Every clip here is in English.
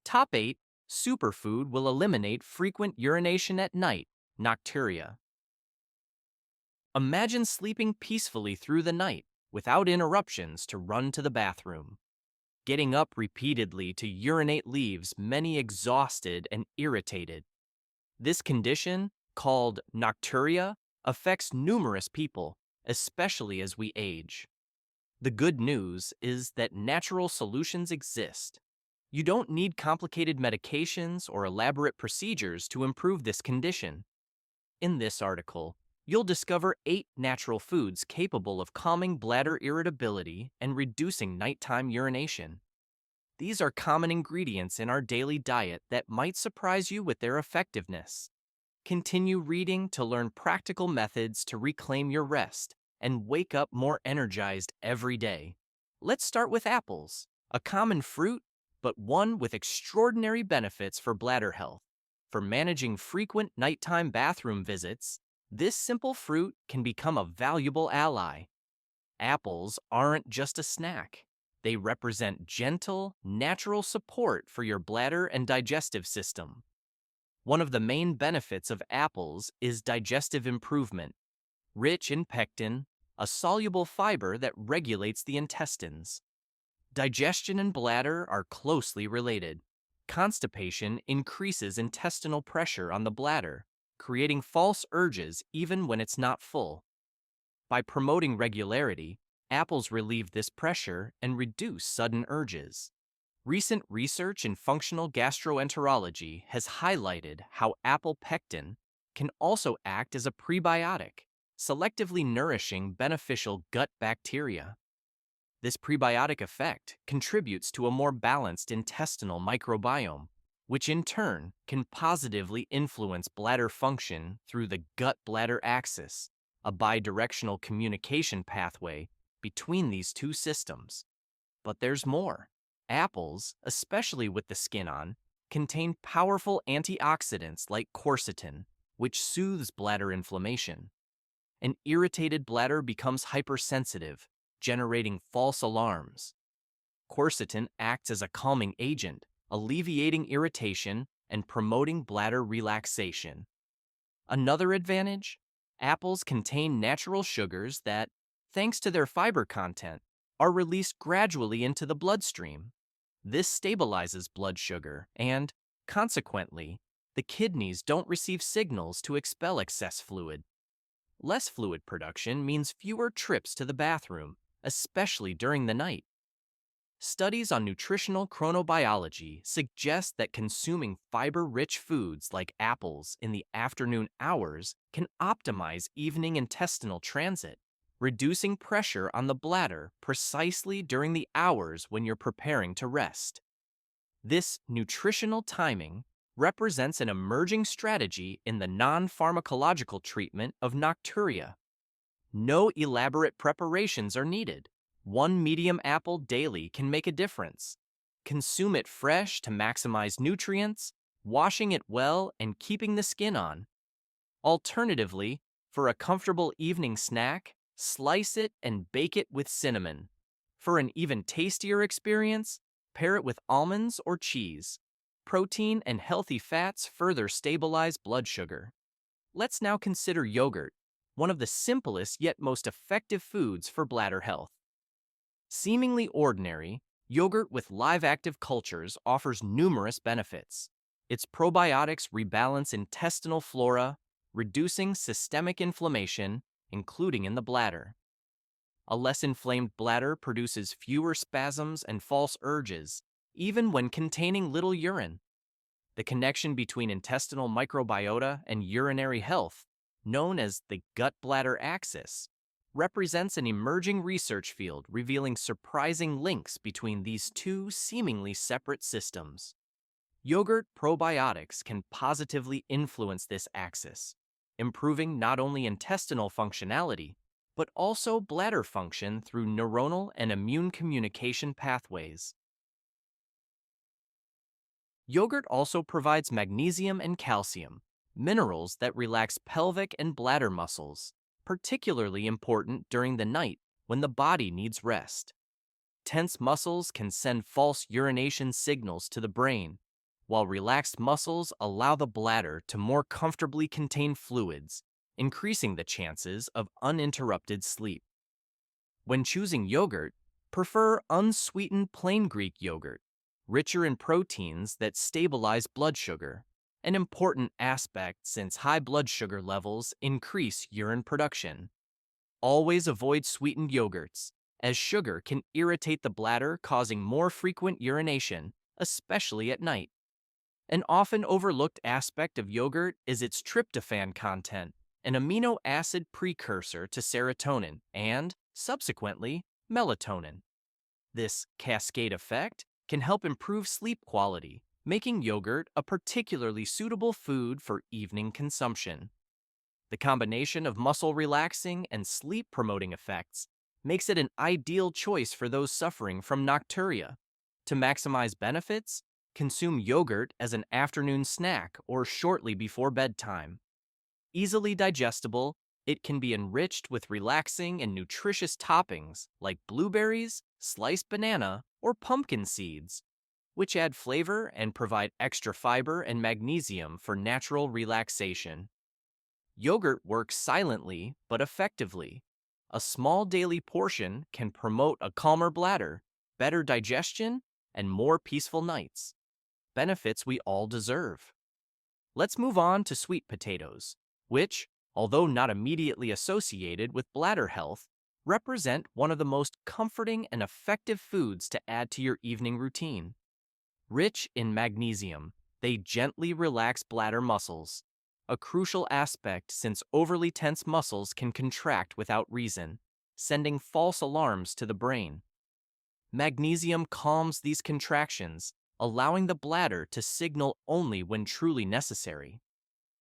Top 8. Superfood will eliminate frequent urination at night. Nocturia. Imagine sleeping peacefully through the night without interruptions to run to the bathroom. Getting up repeatedly to urinate leaves many exhausted and irritated. This condition, called nocturia, affects numerous people, especially as we age. The good news is that natural solutions exist. You don't need complicated medications or elaborate procedures to improve this condition. In this article, you'll discover 8 natural foods capable of calming bladder irritability and reducing nighttime urination. These are common ingredients in our daily diet that might surprise you with their effectiveness. Continue reading to learn practical methods to reclaim your rest and wake up more energized every day. Let's start with apples, a common fruit, but one with extraordinary benefits for bladder health. For managing frequent nighttime bathroom visits, this simple fruit can become a valuable ally. Apples aren't just a snack. They represent gentle, natural support for your bladder and digestive system. One of the main benefits of apples is digestive improvement. Rich in pectin, a soluble fiber that regulates the intestines. Digestion and bladder are closely related. Constipation increases intestinal pressure on the bladder, creating false urges even when it's not full. By promoting regularity, apples relieve this pressure and reduce sudden urges. Recent research in functional gastroenterology has highlighted how apple pectin can also act as a prebiotic, selectively nourishing beneficial gut bacteria. This prebiotic effect contributes to a more balanced intestinal microbiome, which in turn can positively influence bladder function through the gut-bladder axis, a bidirectional communication pathway between these two systems. But there's more. Apples, especially with the skin on, contain powerful antioxidants like quercetin, which soothes bladder inflammation. An irritated bladder becomes hypersensitive, generating false alarms. Quercetin acts as a calming agent, alleviating irritation and promoting bladder relaxation. Another advantage? Apples contain natural sugars that, thanks to their fiber content, are released gradually into the bloodstream. This stabilizes blood sugar and, consequently, the kidneys don't receive signals to expel excess fluid. Less fluid production means fewer trips to the bathroom, especially during the night. Studies on nutritional chronobiology suggest that consuming fiber-rich foods like apples in the afternoon hours can optimize evening intestinal transit, reducing pressure on the bladder precisely during the hours when you're preparing to rest. This nutritional timing represents an emerging strategy in the non-pharmacological treatment of nocturia. No elaborate preparations are needed. One medium apple daily can make a difference. Consume it fresh to maximize nutrients, washing it well and keeping the skin on. Alternatively, for a comfortable evening snack, slice it and bake it with cinnamon. For an even tastier experience, pair it with almonds or cheese. Protein and healthy fats further stabilize blood sugar. Let's now consider yogurt, one of the simplest yet most effective foods for bladder health. Seemingly ordinary, yogurt with live active cultures offers numerous benefits. Its probiotics rebalance intestinal flora, reducing systemic inflammation, including in the bladder. A less inflamed bladder produces fewer spasms and false urges, even when containing little urine. The connection between intestinal microbiota and urinary health, known as the gut-bladder axis, represents an emerging research field revealing surprising links between these two seemingly separate systems. Yogurt probiotics can positively influence this axis, improving not only intestinal functionality, but also bladder function through neuronal and immune communication pathways. Yogurt also provides magnesium and calcium, minerals that relax pelvic and bladder muscles, particularly important during the night when the body needs rest. Tense muscles can send false urination signals to the brain, while relaxed muscles allow the bladder to more comfortably contain fluids, increasing the chances of uninterrupted sleep. When choosing yogurt, prefer unsweetened plain Greek yogurt, richer in proteins that stabilize blood sugar, an important aspect since high blood sugar levels increase urine production. Always avoid sweetened yogurts, as sugar can irritate the bladder, causing more frequent urination, especially at night. An often overlooked aspect of yogurt is its tryptophan content, an amino acid precursor to serotonin and, subsequently, melatonin. This cascade effect can help improve sleep quality, making yogurt a particularly suitable food for evening consumption. The combination of muscle relaxing and sleep promoting effects makes it an ideal choice for those suffering from nocturia. To maximize benefits, consume yogurt as an afternoon snack or shortly before bedtime. Easily digestible, it can be enriched with relaxing and nutritious toppings like blueberries, sliced banana, or pumpkin seeds, which add flavor and provide extra fiber and magnesium for natural relaxation. Yogurt works silently but effectively. A small daily portion can promote a calmer bladder, better digestion, and more peaceful nights. Benefits we all deserve. Let's move on to sweet potatoes, which, although not immediately associated with bladder health, represent one of the most comforting and effective foods to add to your evening routine. Rich in magnesium, they gently relax bladder muscles, a crucial aspect since overly tense muscles can contract without reason, sending false alarms to the brain. Magnesium calms these contractions, allowing the bladder to signal only when truly necessary.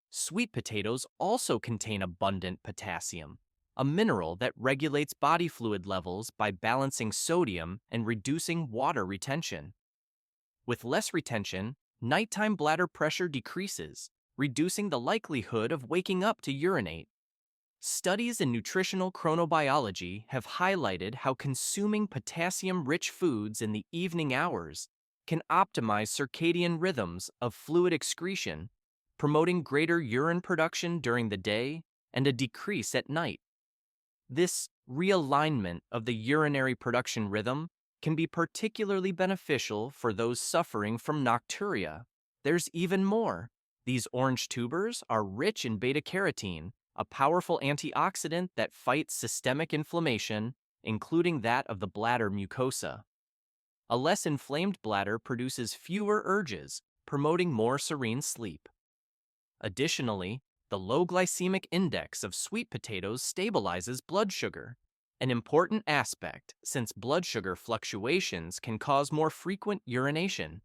Sweet potatoes also contain abundant potassium, a mineral that regulates body fluid levels by balancing sodium and reducing water retention. With less retention, nighttime bladder pressure decreases, reducing the likelihood of waking up to urinate. Studies in nutritional chronobiology have highlighted how consuming potassium-rich foods in the evening hours can optimize circadian rhythms of fluid excretion, promoting greater urine production during the day and a decrease at night. This realignment of the urinary production rhythm can be particularly beneficial for those suffering from nocturia. There's even more. These orange tubers are rich in beta-carotene, a powerful antioxidant that fights systemic inflammation, including that of the bladder mucosa. A less inflamed bladder produces fewer urges, promoting more serene sleep. Additionally, the low glycemic index of sweet potatoes stabilizes blood sugar, an important aspect since blood sugar fluctuations can cause more frequent urination.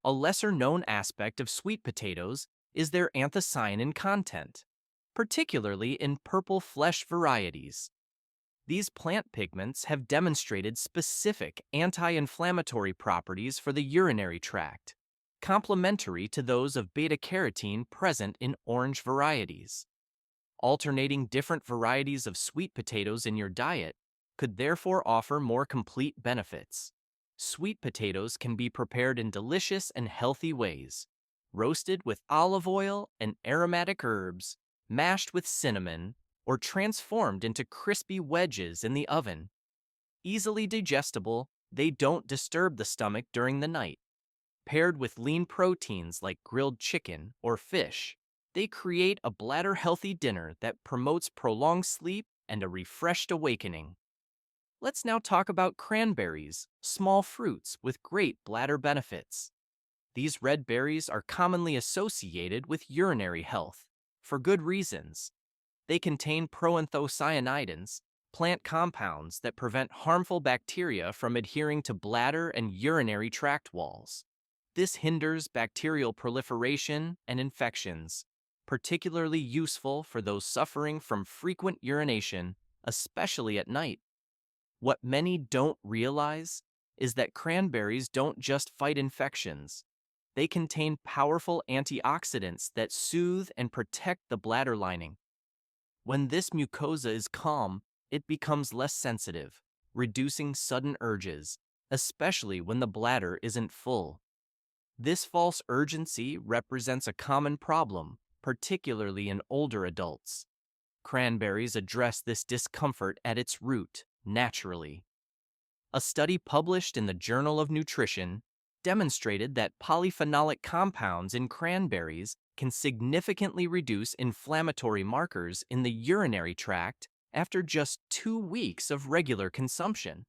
A lesser-known aspect of sweet potatoes is their anthocyanin content, particularly in purple flesh varieties. These plant pigments have demonstrated specific anti-inflammatory properties for the urinary tract, complementary to those of beta-carotene present in orange varieties. Alternating different varieties of sweet potatoes in your diet could therefore offer more complete benefits. Sweet potatoes can be prepared in delicious and healthy ways: roasted with olive oil and aromatic herbs, mashed with cinnamon, or transformed into crispy wedges in the oven. Easily digestible, they don't disturb the stomach during the night. Paired with lean proteins like grilled chicken or fish, they create a bladder-healthy dinner that promotes prolonged sleep and a refreshed awakening. Let's now talk about cranberries, small fruits with great bladder benefits. These red berries are commonly associated with urinary health, for good reasons. They contain proanthocyanidins, plant compounds that prevent harmful bacteria from adhering to bladder and urinary tract walls. This hinders bacterial proliferation and infections, particularly useful for those suffering from frequent urination, especially at night. What many don't realize is that cranberries don't just fight infections. They contain powerful antioxidants that soothe and protect the bladder lining. When this mucosa is calm, it becomes less sensitive, reducing sudden urges especially when the bladder isn't full. This false urgency represents a common problem, particularly in older adults. Cranberries address this discomfort at its root, naturally. A study published in the Journal of Nutrition demonstrated that polyphenolic compounds in cranberries can significantly reduce inflammatory markers in the urinary tract after just 2 weeks of regular consumption.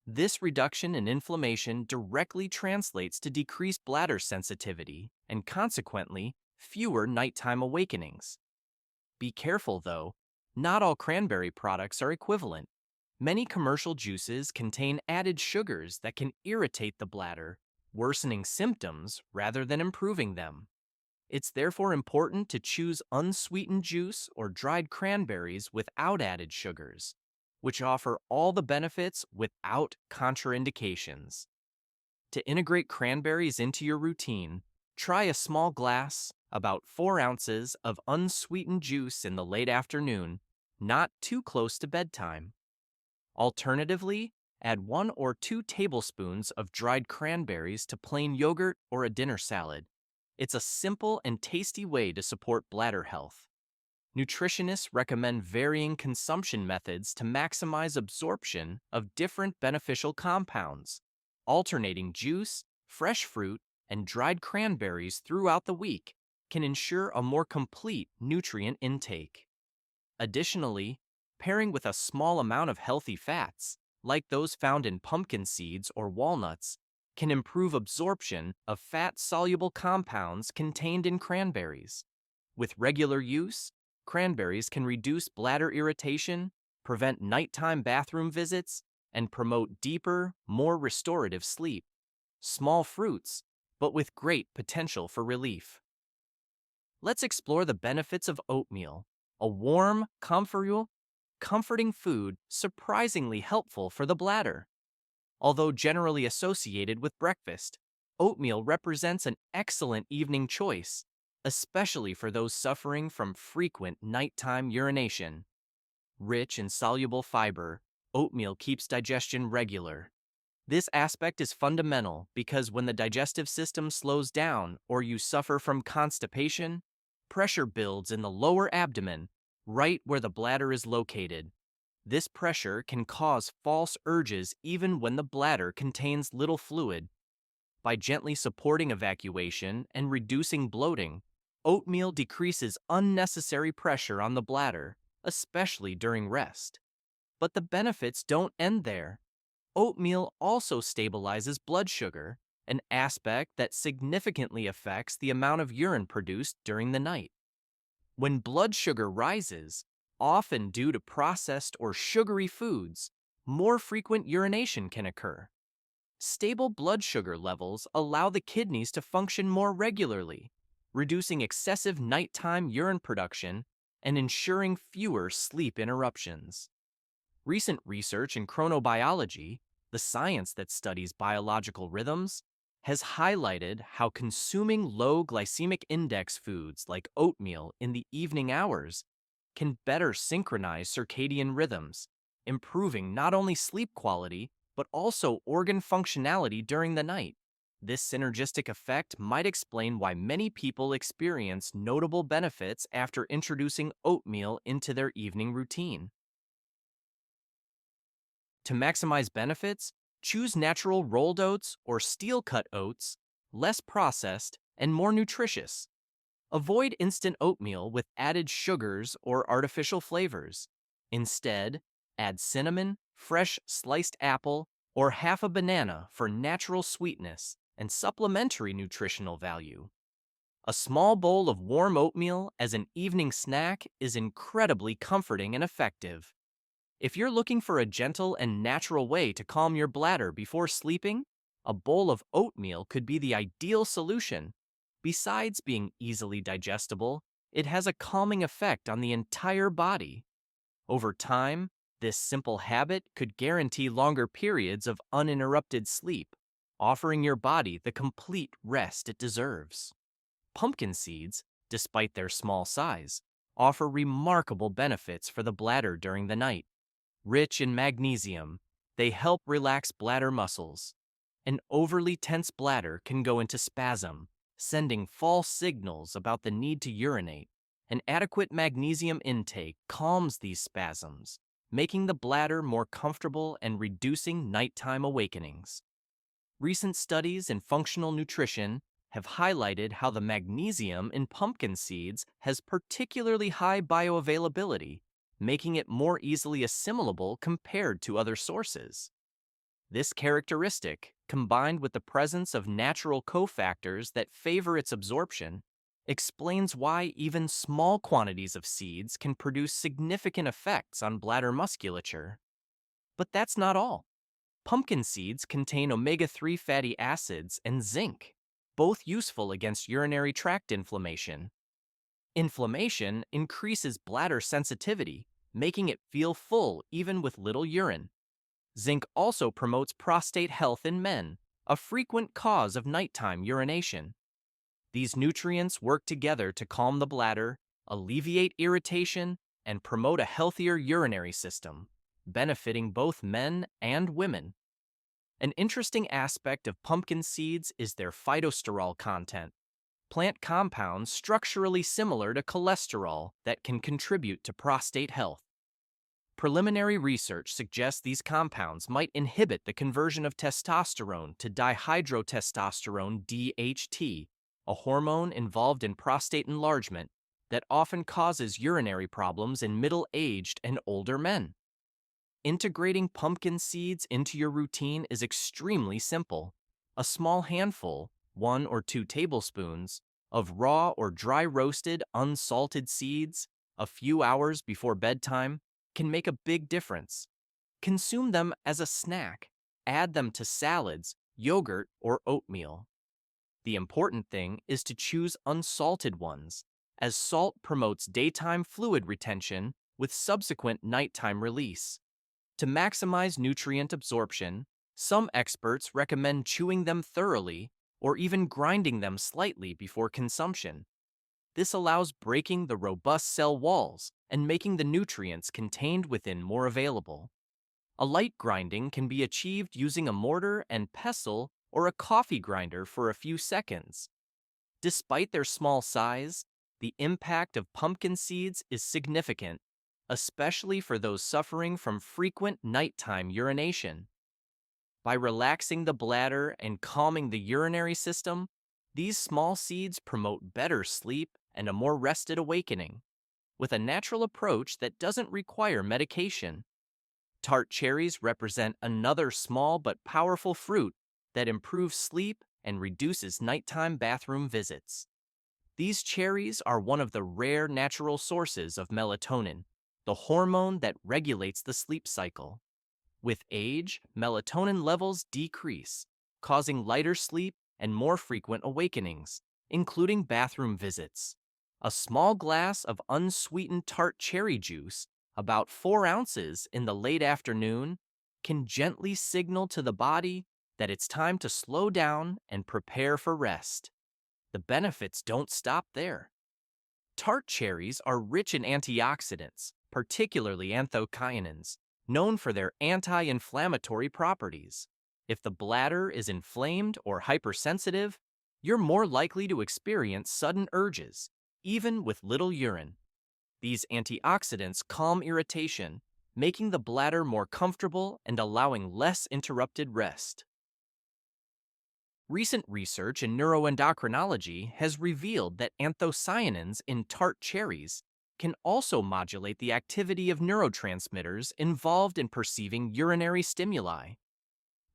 This reduction in inflammation directly translates to decreased bladder sensitivity and, consequently, fewer nighttime awakenings. Be careful, though, not all cranberry products are equivalent. Many commercial juices contain added sugars that can irritate the bladder, worsening symptoms rather than improving them. It's therefore important to choose unsweetened juice or dried cranberries without added sugars, which offer all the benefits without contraindications. To integrate cranberries into your routine, try a small glass, about 4 ounces, of unsweetened juice in the late afternoon, not too close to bedtime. Alternatively, add 1 or 2 tablespoons of dried cranberries to plain yogurt or a dinner salad. It's a simple and tasty way to support bladder health. Nutritionists recommend varying consumption methods to maximize absorption of different beneficial compounds. Alternating juice, fresh fruit, and dried cranberries throughout the week can ensure a more complete nutrient intake. Additionally, pairing with a small amount of healthy fats, like those found in pumpkin seeds or walnuts, can improve absorption of fat-soluble compounds contained in cranberries. With regular use, cranberries can reduce bladder irritation, prevent nighttime bathroom visits, and promote deeper, more restorative sleep. Small fruits, but with great potential for relief. Let's explore the benefits of oatmeal, a warm, comforting food surprisingly helpful for the bladder. Although generally associated with breakfast, oatmeal represents an excellent evening choice, especially for those suffering from frequent nighttime urination. Rich in soluble fiber, oatmeal keeps digestion regular. This aspect is fundamental because when the digestive system slows down or you suffer from constipation, pressure builds in the lower abdomen, right where the bladder is located. This pressure can cause false urges even when the bladder contains little fluid. By gently supporting evacuation and reducing bloating, oatmeal decreases unnecessary pressure on the bladder, especially during rest. But the benefits don't end there. Oatmeal also stabilizes blood sugar, an aspect that significantly affects the amount of urine produced during the night. When blood sugar rises, often due to processed or sugary foods, more frequent urination can occur. Stable blood sugar levels allow the kidneys to function more regularly, reducing excessive nighttime urine production and ensuring fewer sleep interruptions. Recent research in chronobiology, the science that studies biological rhythms, has highlighted how consuming low glycemic index foods like oatmeal in the evening hours can better synchronize circadian rhythms, improving not only sleep quality, but also organ functionality during the night. This synergistic effect might explain why many people experience notable benefits after introducing oatmeal into their evening routine. To maximize benefits, choose natural rolled oats or steel-cut oats, less processed and more nutritious. Avoid instant oatmeal with added sugars or artificial flavors. Instead, add cinnamon, fresh sliced apple, or half a banana for natural sweetness and supplementary nutritional value. A small bowl of warm oatmeal as an evening snack is incredibly comforting and effective. If you're looking for a gentle and natural way to calm your bladder before sleeping, a bowl of oatmeal could be the ideal solution. Besides being easily digestible, it has a calming effect on the entire body. Over time, this simple habit could guarantee longer periods of uninterrupted sleep, offering your body the complete rest it deserves. Pumpkin seeds, despite their small size, offer remarkable benefits for the bladder during the night. Rich in magnesium, They help relax bladder muscles. An overly tense bladder can go into spasm, sending false signals about the need to urinate. An adequate magnesium intake calms these spasms, making the bladder more comfortable and reducing nighttime awakenings. Recent studies in functional nutrition have highlighted how the magnesium in pumpkin seeds has particularly high bioavailability, making it more easily assimilable compared to other sources. This characteristic, combined with the presence of natural cofactors that favor its absorption, explains why even small quantities of seeds can produce significant effects on bladder musculature. But that's not all. Pumpkin seeds contain omega-3 fatty acids and zinc, both useful against urinary tract inflammation. Inflammation increases bladder sensitivity, making it feel full even with little urine. Zinc also promotes prostate health in men, a frequent cause of nighttime urination. These nutrients work together to calm the bladder, alleviate irritation, and promote a healthier urinary system, benefiting both men and women. An interesting aspect of pumpkin seeds is their phytosterol content, plant compounds structurally similar to cholesterol that can contribute to prostate health. Preliminary research suggests these compounds might inhibit the conversion of testosterone to dihydrotestosterone DHT, a hormone involved in prostate enlargement that often causes urinary problems in middle-aged and older men. Integrating pumpkin seeds into your routine is extremely simple. A small handful, 1 or 2 tablespoons, of raw or dry roasted unsalted seeds a few hours before bedtime can make a big difference. Consume them as a snack. Add them to salads, yogurt, or oatmeal. The important thing is to choose unsalted ones, as salt promotes daytime fluid retention with subsequent nighttime release. To maximize nutrient absorption, some experts recommend chewing them thoroughly or even grinding them slightly before consumption. This allows breaking the robust cell walls and making the nutrients contained within more available. A light grinding can be achieved using a mortar and pestle or a coffee grinder for a few seconds. Despite their small size, the impact of pumpkin seeds is significant, especially for those suffering from frequent nighttime urination. By relaxing the bladder and calming the urinary system, these small seeds promote better sleep and a more rested awakening, with a natural approach that doesn't require medication. Tart cherries represent another small but powerful fruit that improves sleep and reduces nighttime bathroom visits. These cherries are one of the rare natural sources of melatonin, the hormone that regulates the sleep cycle. With age, melatonin levels decrease, causing lighter sleep and more frequent awakenings, including bathroom visits. A small glass of unsweetened tart cherry juice, about 4 ounces in the late afternoon, can gently signal to the body that it's time to slow down and prepare for rest. The benefits don't stop there. Tart cherries are rich in antioxidants, particularly anthocyanins, known for their anti-inflammatory properties. If the bladder is inflamed or hypersensitive, you're more likely to experience sudden urges, even with little urine. These antioxidants calm irritation, making the bladder more comfortable and allowing less interrupted rest. Recent research in neuroendocrinology has revealed that anthocyanins in tart cherries can also modulate the activity of neurotransmitters involved in perceiving urinary stimuli.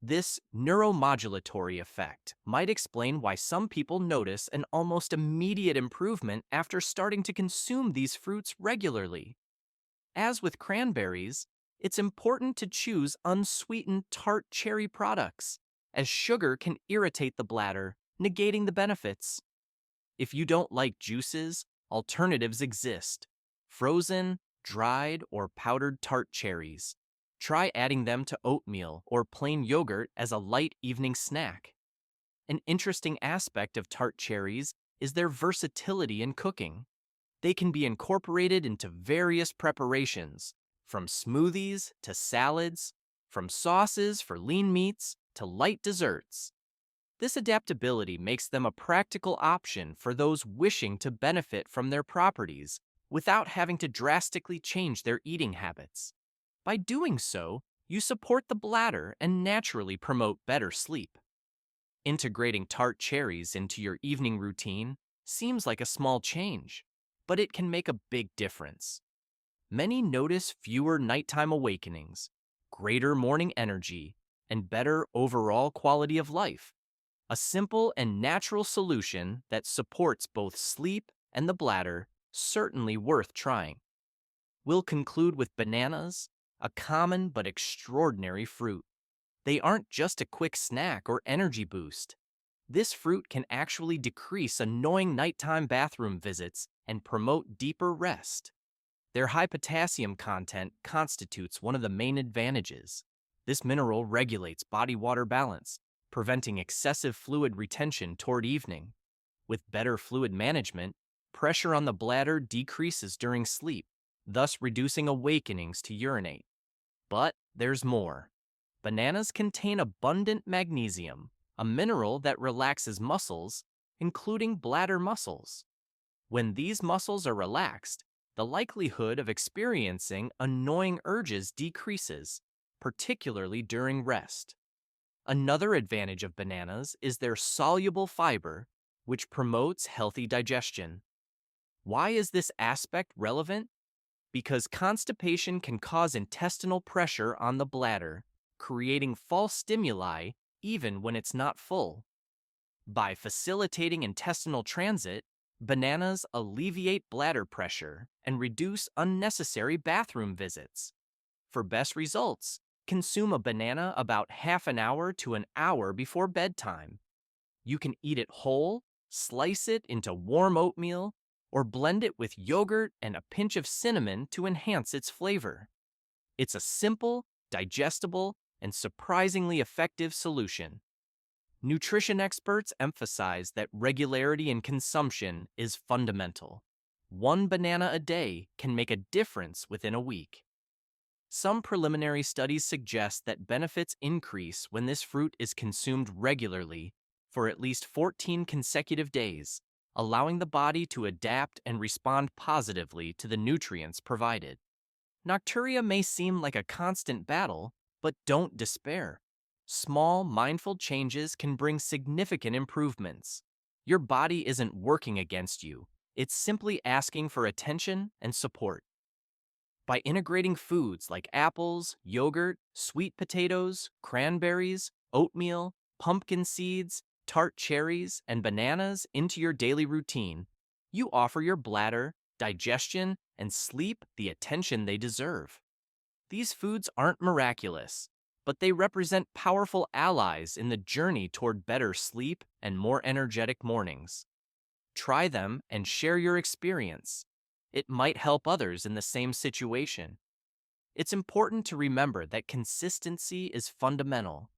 This neuromodulatory effect might explain why some people notice an almost immediate improvement after starting to consume these fruits regularly. As with cranberries, it's important to choose unsweetened tart cherry products, as sugar can irritate the bladder, negating the benefits. If you don't like juices, alternatives exist: frozen, dried, or powdered tart cherries. Try adding them to oatmeal or plain yogurt as a light evening snack. An interesting aspect of tart cherries is their versatility in cooking. They can be incorporated into various preparations, from smoothies to salads, from sauces for lean meats to light desserts. This adaptability makes them a practical option for those wishing to benefit from their properties without having to drastically change their eating habits. By doing so, you support the bladder and naturally promote better sleep. Integrating tart cherries into your evening routine seems like a small change, but it can make a big difference. Many notice fewer nighttime awakenings, greater morning energy, and better overall quality of life. A simple and natural solution that supports both sleep and the bladder, certainly worth trying. We'll conclude with bananas, a common but extraordinary fruit. They aren't just a quick snack or energy boost. This fruit can actually decrease annoying nighttime bathroom visits and promote deeper rest. Their high potassium content constitutes one of the main advantages. This mineral regulates body water balance, preventing excessive fluid retention toward evening. With better fluid management, pressure on the bladder decreases during sleep, thus reducing awakenings to urinate. But there's more. Bananas contain abundant magnesium, a mineral that relaxes muscles, including bladder muscles. When these muscles are relaxed, the likelihood of experiencing annoying urges decreases, particularly during rest. Another advantage of bananas is their soluble fiber, which promotes healthy digestion. Why is this aspect relevant? Because constipation can cause intestinal pressure on the bladder, creating false stimuli even when it's not full. By facilitating intestinal transit, bananas alleviate bladder pressure and reduce unnecessary bathroom visits. For best results, consume a banana about half an hour to an hour before bedtime. You can eat it whole, slice it into warm oatmeal, or blend it with yogurt and a pinch of cinnamon to enhance its flavor. It's a simple, digestible, and surprisingly effective solution. Nutrition experts emphasize that regularity in consumption is fundamental. One banana a day can make a difference within a week. Some preliminary studies suggest that benefits increase when this fruit is consumed regularly for at least 14 consecutive days, allowing the body to adapt and respond positively to the nutrients provided. Nocturia may seem like a constant battle, but don't despair. Small, mindful changes can bring significant improvements. Your body isn't working against you. It's simply asking for attention and support. By integrating foods like apples, yogurt, sweet potatoes, cranberries, oatmeal, pumpkin seeds, tart cherries, and bananas into your daily routine, you offer your bladder, digestion, and sleep the attention they deserve. These foods aren't miraculous, but they represent powerful allies in the journey toward better sleep and more energetic mornings. Try them and share your experience. It might help others in the same situation. It's important to remember that consistency is fundamental.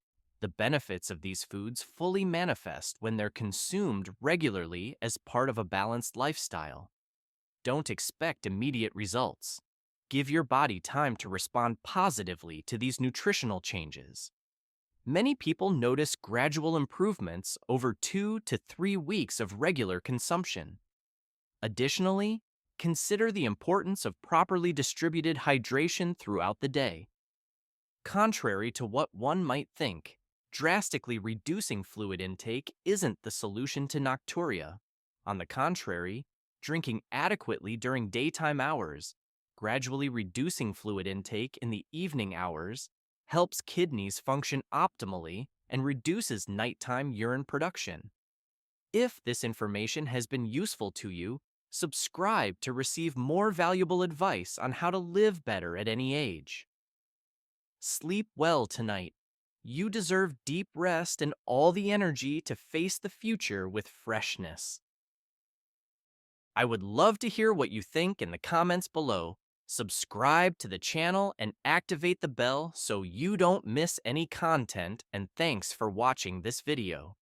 The benefits of these foods fully manifest when they're consumed regularly as part of a balanced lifestyle. Don't expect immediate results. Give your body time to respond positively to these nutritional changes. Many people notice gradual improvements over 2 to 3 weeks of regular consumption. Additionally, consider the importance of properly distributed hydration throughout the day. Contrary to what one might think, drastically reducing fluid intake isn't the solution to nocturia. On the contrary, drinking adequately during daytime hours, gradually reducing fluid intake in the evening hours, helps kidneys function optimally and reduces nighttime urine production. If this information has been useful to you, subscribe to receive more valuable advice on how to live better at any age. Sleep well tonight. You deserve deep rest and all the energy to face the future with freshness. I would love to hear what you think in the comments below. Subscribe to the channel and activate the bell so you don't miss any content, and thanks for watching this video.